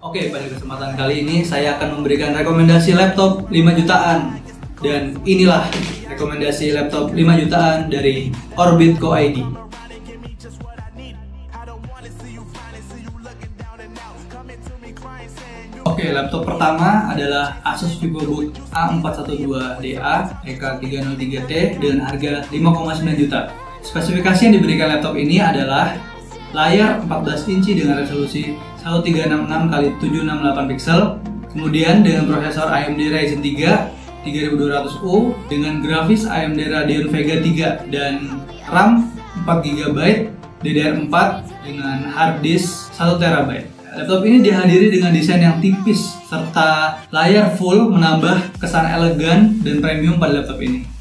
Oke, pada kesempatan kali ini saya akan memberikan rekomendasi laptop 5 jutaan. Dan inilah rekomendasi laptop 5 jutaan dari Orbit Co ID. Oke, laptop pertama adalah Asus VivoBook A412DA EK303T dengan harga 5,9 juta. Spesifikasi yang diberikan laptop ini adalah layar 14 inci dengan resolusi 1366x768 pixel, kemudian dengan prosesor AMD Ryzen 3 3200U dengan grafis AMD Radeon Vega 3 dan RAM 4GB DDR4 dengan hard disk 1TB. Laptop ini dihadiri dengan desain yang tipis serta layar full menambah kesan elegan dan premium pada laptop ini.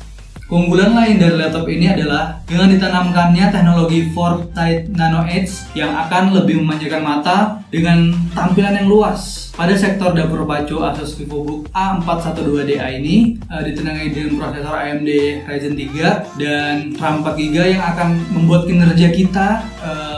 Keunggulan lain dari laptop ini adalah dengan ditanamkannya teknologi Foresight Nano Edge yang akan lebih memanjakan mata dengan tampilan yang luas. Pada sektor dapur pacu Asus VivoBook A412DA ini ditenangi dengan prosesor AMD Ryzen 3 dan RAM 4GB yang akan membuat kinerja kita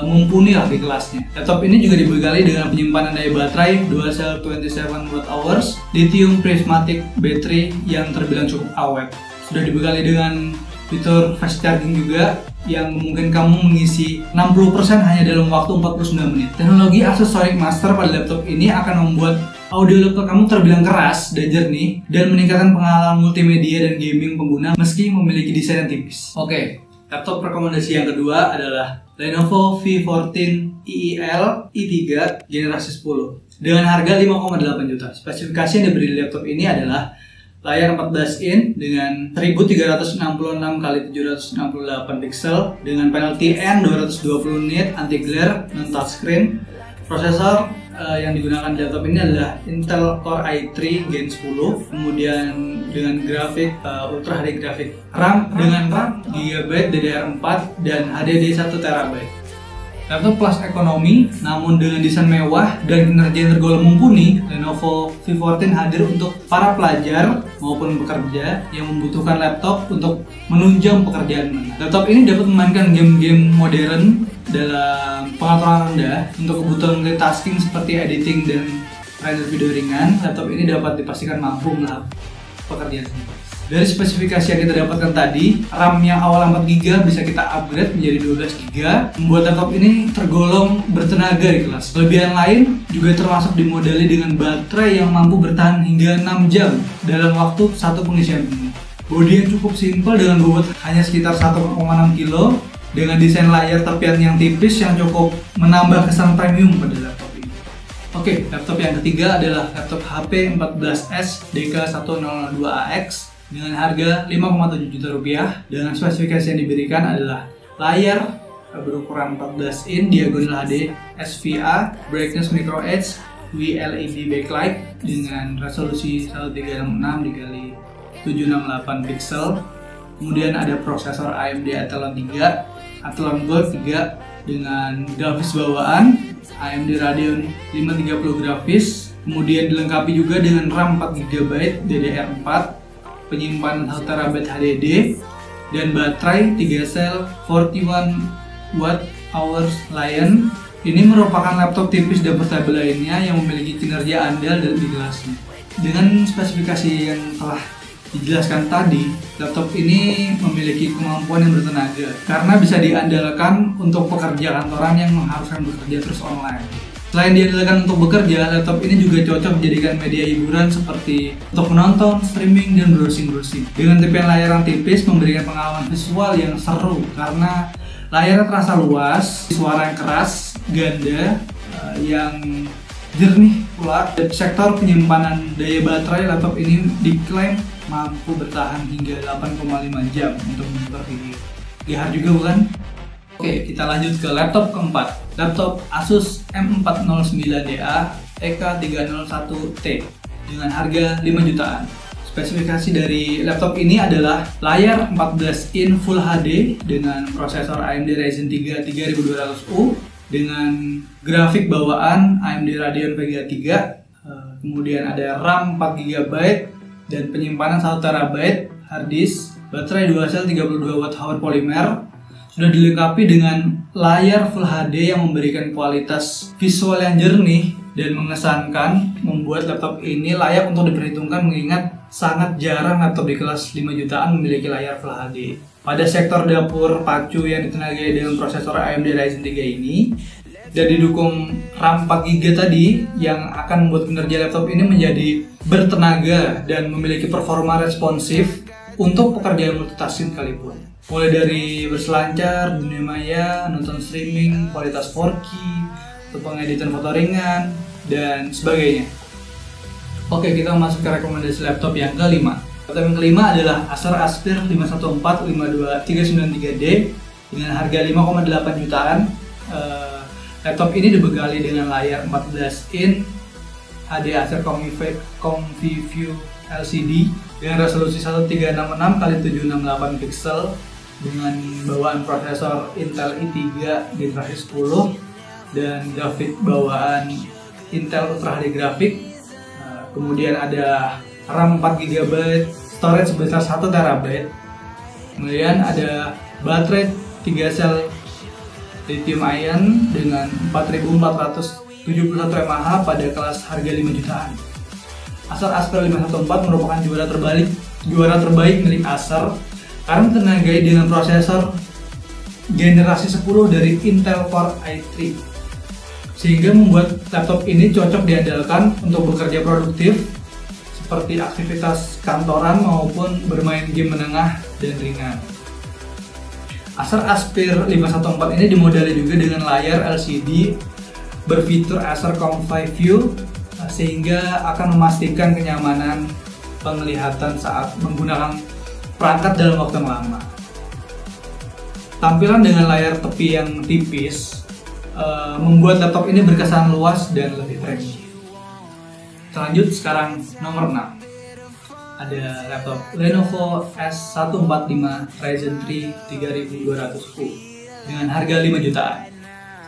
mumpuni lah di kelasnya. Laptop ini juga dibekali dengan penyimpanan daya baterai dual cell 27Wh lithium prismatic battery yang terbilang cukup awet. Sudah dibekali dengan fitur fast charging juga yang memungkinkan kamu mengisi 60% hanya dalam waktu 49 menit. Teknologi Asus Sonic Master pada laptop ini akan membuat audio laptop kamu terbilang keras dan jernih dan meningkatkan pengalaman multimedia dan gaming pengguna meski memiliki desain yang tipis. Oke, laptop rekomendasi yang kedua adalah Lenovo V14 EEL i3 generasi 10 dengan harga 5,8 juta. Spesifikasi yang diberi di laptop ini adalah layar 14 in dengan 1366x768 pixel dengan panel TN 220 nit anti glare non touchscreen. Prosesor yang digunakan di laptop ini adalah Intel Core i3 Gen 10, kemudian dengan grafik Ultra HD grafik. RAM dengan 4 GB DDR4 dan HDD 1TB. Laptop kelas ekonomi, namun dengan desain mewah dan kinerja yang tergolong mumpuni, Lenovo V14 hadir untuk para pelajar maupun pekerja yang membutuhkan laptop untuk menunjang pekerjaan mereka. Laptop ini dapat memainkan game-game modern dalam pengaturan rendah untuk kebutuhan multitasking seperti editing dan render video ringan. Laptop ini dapat dipastikan mampu melahap pekerjaan sendiri. Dari spesifikasi yang kita dapatkan tadi, RAM yang awal 4GB bisa kita upgrade menjadi 12GB, membuat laptop ini tergolong bertenaga di kelas. Kelebihan lain juga termasuk dimodali dengan baterai yang mampu bertahan hingga 6 jam dalam waktu satu pengisian penuh. Bodi yang cukup simpel dengan bobot hanya sekitar 1,6 kg, dengan desain layar tepian yang tipis yang cukup menambah kesan premium pada laptop ini. Oke, laptop yang ketiga adalah laptop HP 14S DK102AX dengan harga 5,7 juta rupiah. Dengan spesifikasi yang diberikan adalah layar berukuran 14 in diagonal HD SVA, brightness micro edge, WLED backlight dengan resolusi 1366x768 pixel. Kemudian ada prosesor AMD Athlon 3, Athlon Gold 3 dengan grafis bawaan AMD Radeon 530 grafis. Kemudian dilengkapi juga dengan RAM 4GB DDR4, penyimpanan 1TB HDD dan baterai 3 sel 41Wh Lion. Ini merupakan laptop tipis dan portable lainnya yang memiliki kinerja andal dan di kelasnya. Dengan spesifikasi yang telah dijelaskan tadi, laptop ini memiliki kemampuan yang bertenaga karena bisa diandalkan untuk pekerja kantoran yang mengharuskan bekerja terus online. Selain diandalkan untuk bekerja, laptop ini juga cocok dijadikan media hiburan seperti untuk menonton, streaming, dan browsing. Dengan tepian layar yang tipis memberikan pengalaman visual yang seru karena layarnya terasa luas, suara yang keras, ganda, yang jernih pula. Sektor penyimpanan daya baterai laptop ini diklaim mampu bertahan hingga 8,5 jam untuk menonton video. Lihat juga bukan? Oke, kita lanjut ke laptop keempat. Laptop Asus M409DA EK301T dengan harga 5 jutaan. Spesifikasi dari laptop ini adalah layar 14 in Full HD dengan prosesor AMD Ryzen 3 3200U dengan grafik bawaan AMD Radeon Vega 3. Kemudian ada RAM 4GB dan penyimpanan 1TB, hard disk, baterai dual cell 32Wh polymer. Sudah dilengkapi dengan layar Full HD yang memberikan kualitas visual yang jernih dan mengesankan, membuat laptop ini layak untuk diperhitungkan mengingat sangat jarang laptop di kelas 5 jutaan memiliki layar Full HD. Pada sektor dapur pacu yang ditenagai dengan prosesor AMD Ryzen 3 ini dan didukung RAM 4GB tadi yang akan membuat kinerja laptop ini menjadi bertenaga dan memiliki performa responsif untuk pekerjaan multitasking sekalipun. Mulai dari berselancar, dunia maya, nonton streaming, kualitas 4K, untuk pengeditan foto ringan, dan sebagainya. Oke, kita masuk ke rekomendasi laptop yang kelima. Laptop yang kelima adalah Acer Aspire 514-52393D dengan harga 5,8 jutaan. Laptop ini dibekali dengan layar 14 in HD Acer ComfyView LCD dengan resolusi 1366x768 pixel dengan bawaan prosesor Intel i3 generasi 10 dan grafik bawaan Intel Ultra HD Graphics. Kemudian ada RAM 4GB, storage sebesar 1TB. Kemudian ada baterai 3 sel lithium ion dengan 4471 mAh pada kelas harga 5 jutaan. Acer Aspire 514 merupakan juara terbaik milik Acer karena ditenagai dengan prosesor generasi 10 dari Intel Core i3, sehingga membuat laptop ini cocok diandalkan untuk bekerja produktif seperti aktivitas kantoran maupun bermain game menengah dan ringan. Acer Aspire 514 ini dimodali juga dengan layar LCD berfitur Acer ComfyView sehingga akan memastikan kenyamanan penglihatan saat menggunakan perangkat dalam waktu yang lama. Tampilan dengan layar tepi yang tipis membuat laptop ini berkesan luas dan lebih premium. Lanjut sekarang nomor 6. Ada laptop Lenovo S145 Ryzen 3 3200U dengan harga 5 jutaan.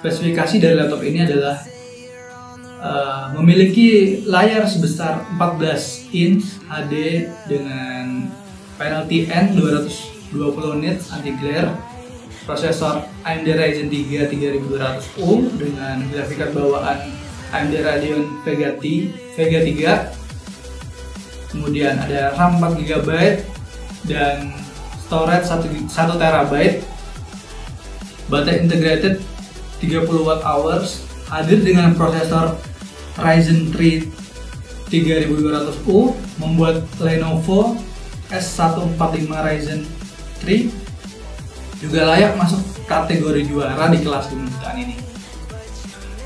Spesifikasi dari laptop ini adalah memiliki layar sebesar 14 inch HD dengan panel TN 220 nits anti glare, prosesor AMD Ryzen 3 3200U dengan grafik card bawaan AMD Radeon Vega 3, kemudian ada RAM 4GB dan storage 1TB, baterai integrated 30Wh, hadir dengan prosesor Ryzen 3 3200U, membuat Lenovo S145 Ryzen 3 juga layak masuk kategori juara di kelas 5 jutaan ini.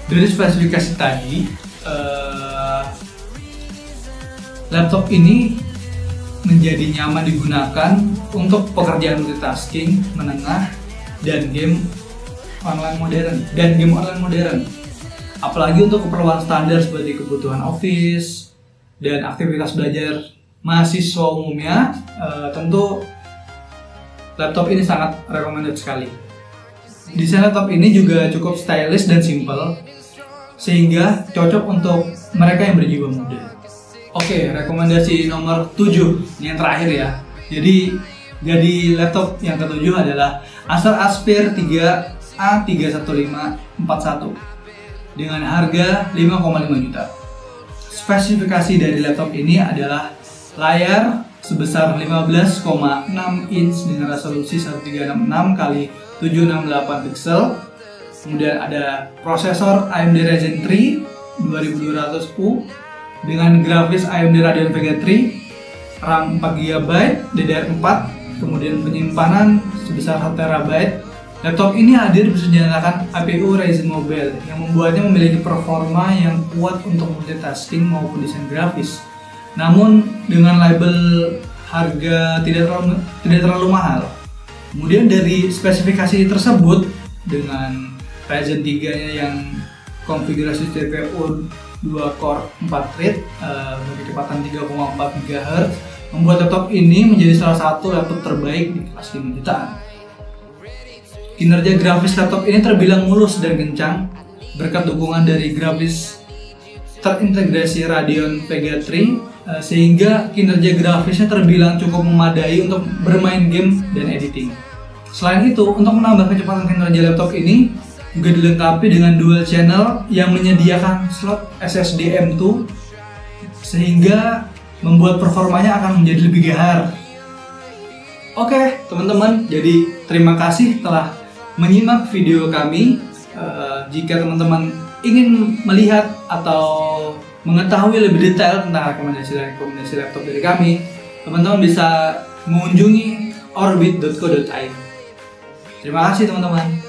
Dari spesifikasi tadi, laptop ini menjadi nyaman digunakan untuk pekerjaan multitasking menengah dan game online modern. Apalagi untuk keperluan standar seperti kebutuhan office dan aktivitas belajar mahasiswa umumnya, tentu laptop ini sangat recommended sekali. Desain laptop ini juga cukup stylish dan simple, sehingga cocok untuk mereka yang berjiwa muda. Oke, rekomendasi nomor 7, yang terakhir ya. Jadi laptop yang ketujuh adalah Acer Aspire 3A31541 dengan harga 5,5 juta. Spesifikasi dari laptop ini adalah layar sebesar 15,6 inch dengan resolusi 1366x768 pixel. Kemudian ada prosesor AMD Ryzen 3 2200U dengan grafis AMD Radeon Vega 3, RAM 4GB, DDR4, kemudian penyimpanan sebesar 1TB. Laptop ini hadir bersenjatakan APU Ryzen Mobile yang membuatnya memiliki performa yang kuat untuk multitasking maupun desain grafis. Namun dengan label harga tidak terlalu mahal. Kemudian dari spesifikasi tersebut dengan Ryzen 3-nya yang konfigurasi CPU 2 core 4 thread berkecepatan 3,4 GHz membuat laptop ini menjadi salah satu laptop terbaik di kelas 5 jutaan. Kinerja grafis laptop ini terbilang mulus dan kencang berkat dukungan dari grafis terintegrasi Radeon Vega 3 sehingga kinerja grafisnya terbilang cukup memadai untuk bermain game dan editing. Selain itu, untuk menambah kecepatan kinerja laptop ini, juga dilengkapi dengan dual channel yang menyediakan slot SSD M2 sehingga membuat performanya akan menjadi lebih gahar. Oke teman-teman, jadi terima kasih telah menyimak video kami. Jika teman-teman ingin melihat atau mengetahui lebih detail tentang rekomendasi laptop dari kami, teman-teman bisa mengunjungi orbit.co.id. Terima kasih teman-teman.